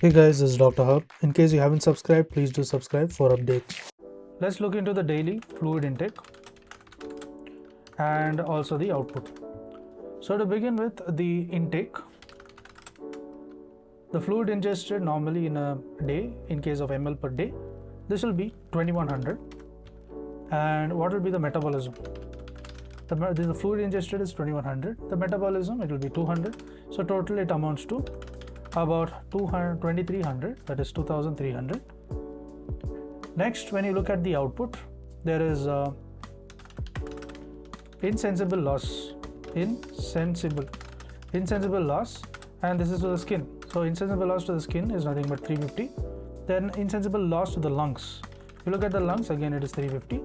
Hey guys, this is Dr. Hub. In case you haven't subscribed, please do subscribe for updates. Let's look into the daily fluid intake and also the output. So to begin with the intake, the fluid ingested normally in a day, in case of ml per day, this will be 2100. And what will be the metabolism? The fluid ingested is 2100. The metabolism, it will be 200. So total it amounts to about 2300, that is 2300. Next, when you look at the output, there is insensible loss, insensible loss, and this is to the skin. So insensible loss to the skin is nothing but 350. Then insensible loss to the lungs. If you look at the lungs, again it is 350.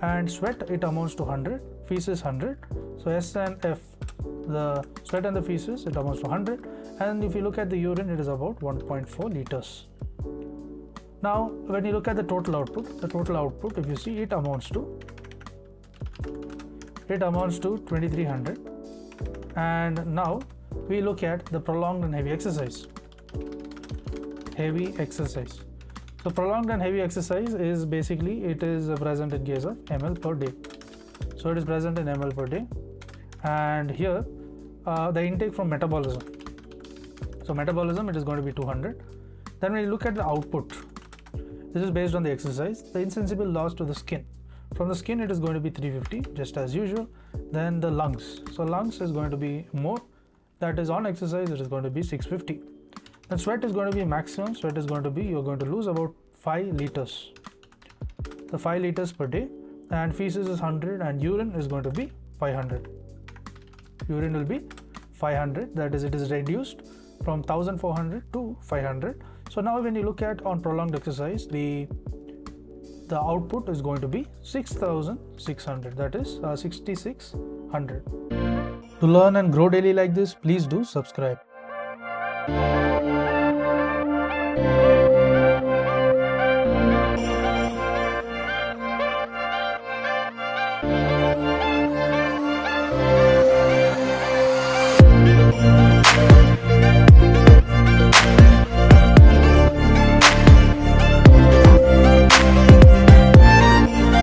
And sweat, it amounts to 100, feces 100. So S and F, the sweat and the feces, it amounts to 100. And if you look at the urine, it is about 1.4 liters. Now when you look at the total output, if you see, it amounts to 2300. And now we look at the prolonged and heavy exercise. So prolonged and heavy exercise is basically, it is present in case of ml per day. So it is present in ml per day. And here the intake from metabolism. So metabolism, it is going to be 200. Then when you look at the output, this is based on the exercise. The insensible loss to the skin. From the skin, it is going to be 350, just as usual. Then the lungs. So lungs is going to be more. That is on exercise, it is going to be 650. Then sweat is going to be maximum. Sweat is going to be, you're going to lose about 5 liters. So 5 liters per day. And feces is 100 and urine is going to be 500. Urine will be 500. That is, it is reduced from 1400 to 500. So now when you look at on prolonged exercise, the output is going to be 6600. That is 6600. To learn and grow daily like this, please do subscribe.